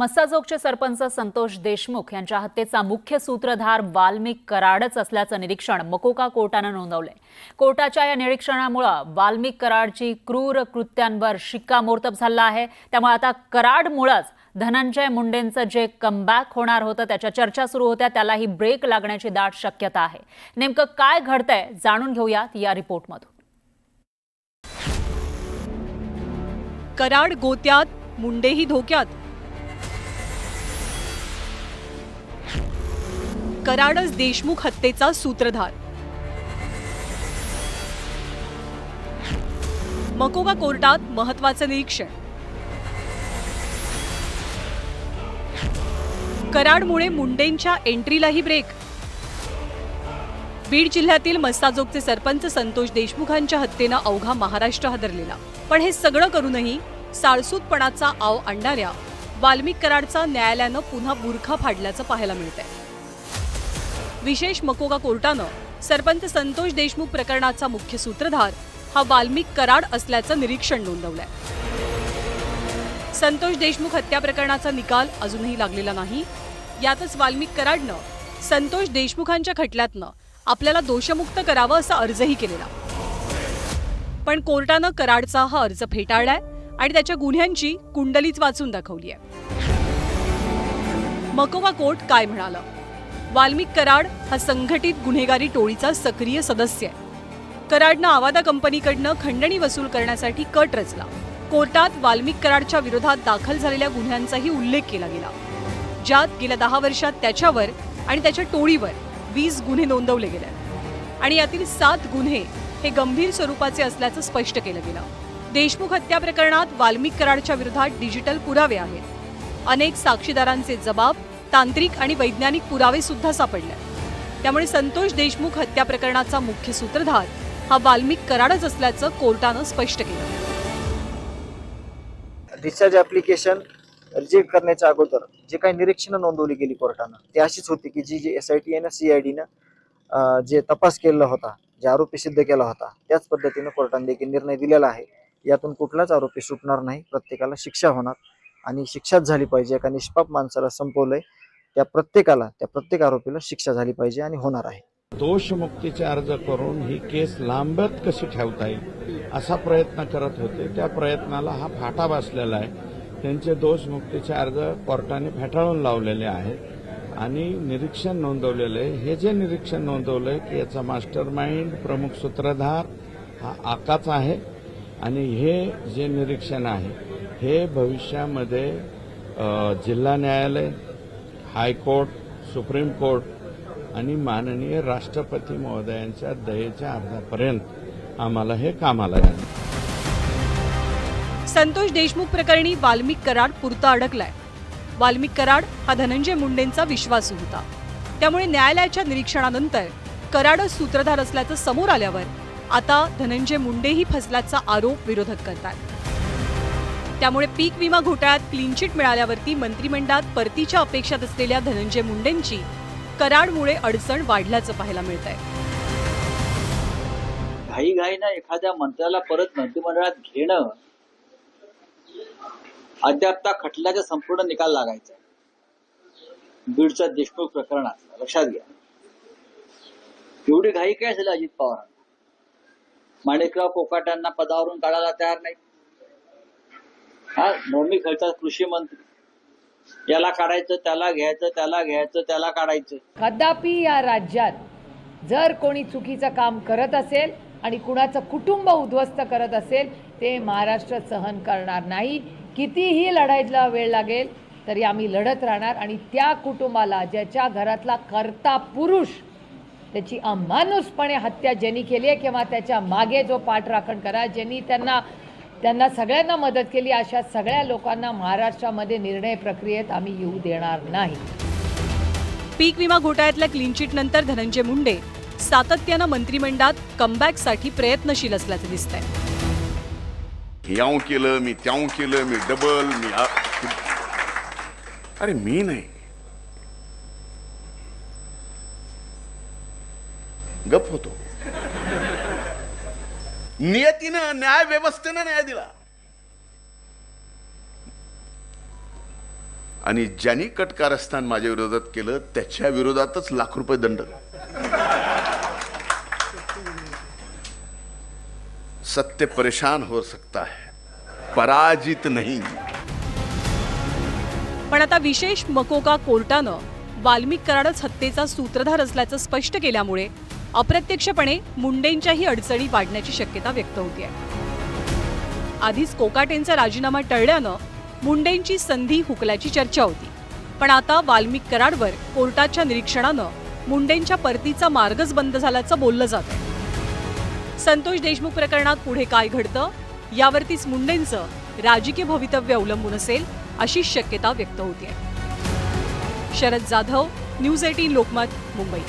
मस्साजोगचे सरपंच संतोष देशमुख यांच्या हत्येचा मुख्य सूत्रधार वाल्मिक कराडच असल्याचं निरीक्षण मकोका कोर्टानं नोंदवलंय। कोर्टाच्या या निरीक्षणामुळे वाल्मिक कराडची क्रूर कृत्यांवर शिक्कामोर्तब झाला आहे। त्यामुळे आता कराडमुळेच धनंजय मुंडेंचं जे कमबॅक होणार होतं त्याच्या चर्चा सुरू होत्या, त्यालाही ब्रेक लागण्याची दाट शक्यता आहे। नेमकं काय घडतंय जाणून घेऊयात या रिपोर्टमधून। कराड गोत्यात, मुंडेही धोक्यात। कराडच देशमुख हत्येचा सूत्रधार। मकोका कोर्टात महत्त्वाचं निरीक्षण। कराडमुळे मुंडेंच्या एंट्रीलाही ब्रेक। बीड जिल्ह्यातील मस्साजोगचे सरपंच संतोष देशमुखांच्या हत्येनं अवघा महाराष्ट्र हादरलेला। पण हे सगळं करूनही साळसूतपणाचा आव आणणाऱ्या वाल्मिक कराडचा न्यायालयानं पुन्हा बुरखा फाडल्याचं पाहायला मिळतंय। विशेष मकोका कोर्टानं सरपंच संतोष देशमुख प्रकरणाचा मुख्य सूत्रधार हा वाल्मिक कराड असल्याचं निरीक्षण नोंदवलंय। संतोष देशमुख हत्या प्रकरणाचा निकाल अजूनही लागलेला नाही। यातच वाल्मिक कराडनं संतोष देशमुखांच्या खटल्यातनं आपल्याला दोषमुक्त करावं असा अर्जही केलेला। पण कोर्टानं कराडचा हा अर्ज फेटाळलाय आणि त्याच्या गुन्ह्यांची कुंडलीच वाचून दाखवली आहे। मकोका कोर्ट काय म्हणालं? वाल्मिक कराड हा संघटित गुन्हेगारी टोळीचा सक्रिय सदस्य आहे। कराडनं आवादा कंपनीकडनं खंडणी वसूल करण्यासाठी कट रचला। कोर्टात वाल्मिक कराडच्या विरोधात दाखल झालेल्या गुन्ह्यांचाही उल्लेख केला गेला, ज्यात गेल्या 10 वर्षात त्याच्यावर आणि त्याच्या टोळीवर 20 गुन्हे नोंदवले गेले आणि यातील 7 गुन्हे हे गंभीर स्वरूपाचे असल्याचं स्पष्ट केलं गेलं। देशमुख हत्या प्रकरणात वाल्मिक कराडच्या विरोधात डिजिटल पुरावे आहेत। अनेक साक्षीदारांचे जबाब, तांत्रिक आणि वैज्ञानिक पुरावे सुद्धा सापडले। त्यामुळे संतोष देशमुख हत्या प्रकरणाचा मुख्य सूत्रधार हा वाल्मिक कराडच असल्याचं कोर्टानं स्पष्ट केलं। डिस्चार्ज ऍप्लिकेशन रिजेक्ट करण्याच्या अगोदर जे काही निरीक्षणं नोंदवली गेली कोर्टानं ती अशीच होती की जी SIT आणि CID जे तपास केलेला होता, जे आरोपी सिद्ध केला होता, त्याच पद्धतीने कोर्टाने देखील निर्णय दिलेला आहे। यातून कुठलाच आरोपी सुटणार नाही, प्रत्येकाला शिक्षा होणार आणि शिक्षाच झाली पाहिजे। एका निष्पाप माणसाला संपवलंय, त्या प्रत्येक आरोपीला शिक्षा झाली पाहिजे आणि होणार आहे। दोषमुक्तीचे अर्ज करून ही केस लांबत कशी ठेवता येईल असा प्रयत्न करत होते। त्या प्रयत्नाला हा फाटा बसलेला आहे। त्यांचे दोषमुक्तीचे अर्ज कोर्टाने फेटाळून लावलेले आहेत आणि निरीक्षण नोंदवलेले। हे जे निरीक्षण नोंदवलंय की याचा मास्टर माइंड, प्रमुख सूत्रधार हा आकाच आहे आणि हे जे निरीक्षण आहे हे भविष्यामध्ये जिल्हा न्यायालय, हायकोर्ट, सुप्रीम कोर्ट आणि माननीय राष्ट्रपती महोदयांच्या दयेच्या अर्जापर्यंत आम्हाला हे कामाला येईल। संतोष देशमुख प्रकरणी वाल्मिक कराड पुरता अडकलाय। वाल्मिक कराड हा धनंजय मुंडेंचा विश्वासू होता। त्यामुळे न्यायालयाच्या निरीक्षणानंतर कराडच सूत्रधार असल्याचं समोर आल्यावर आता धनंजय मुंडेही फसल्याचा आरोप विरोधक करतात। त्यामुळे पीक विमा घोटाळ्यात क्लीन चिट मिळाल्यावरती मंत्रिमंडळात परतीच्या अपेक्षात असलेल्या धनंजय मुंडेंची कराडमुळे अडचण वाढल्याचं पाहायला मिळतंय। घाईघाईनं एखाद्या मंत्र्याला परत मंत्रिमंडळात घेणं, अद्याप खटल्याचा संपूर्ण निकाल लागायचा। बीडच्या देशमुख प्रकरणात लक्षात घ्या, एवढी घाई काय झाली अजित पवारांना? माणिकराव कोकाटांना पदावरून काढायला तयार नाही। नवमी खर्चात कृषी मंत्री, याला काढायचं, त्याला घ्यायचं, त्याला घ्यायचं, त्याला काढायचं। कदापि या राज्यात जर कोणी चुकीचं काम करत असेल आणि कुणाचं कुटुंब उद्ध्वस्त करत असेल ते महाराष्ट्र सहन करणार नाही। कितीही लढायला वेळ लागेल तरी आम्ही लढत राहणार आणि त्या कुटुंबाला, ज्याच्या घरातला कर्ता पुरुष त्याची अमानुषपणे हत्या ज्यांनी केली आहे किंवा त्याच्या मागे जो पाठराखण करा, ज्यांनी त्यांना सगळ्यांना मदत केली, अशा सगळ्या लोकांना महाराष्ट्रामध्ये निर्णय प्रक्रियेत आम्ही येऊ देणार नाही। पीक विमा घोटाळ्यातल्या क्लीन चिट नंतर धनंजय मुंडे सातत्यानं मंत्रिमंडळात कमबॅकसाठी प्रयत्नशील असल्याचं दिसतंय। याऊ केलं, मी त्याऊ केलं, मी डबल, अरे मी नाही, गप होतो। नियतीनं, न्याय व्यवस्थेनं न्याय दिला। आणि ज्यांनी कटकारस्थान माझ्या विरोधात केलं त्याच्या विरोधातच लाख रुपये दंड. सत्य परेशान हो सकता है, पराजित नहीं. पण आता विशेष मकोका कोर्टानं वाल्मिक कराडच हत्येचा सूत्रधार असल्याचं स्पष्ट केल्यामुळे अप्रत्यक्षपणे मुंडेंच्याही अडचणी वाढण्याची शक्यता व्यक्त होतीये. आधीच कोकाटेंचा राजीनामा टळल्यानं मुंडेंची संधी हुकल्याची चर्चा होती. पण आता वाल्मिक कराडवर कोर्टाच्या निरीक्षणानं मुंडेंच्या परतीचा मार्गच बंद झाल्याचं बोललं जातंय. संतोष देशमुख प्रकरणात पुढे काय घडतं यावरतीच मुंडेंचं राजकीय भवितव्य अवलंबून असेल अशी शक्यता व्यक्त होतीये. शरद जाधव, न्यूज 18 लोकमत, मुंबई.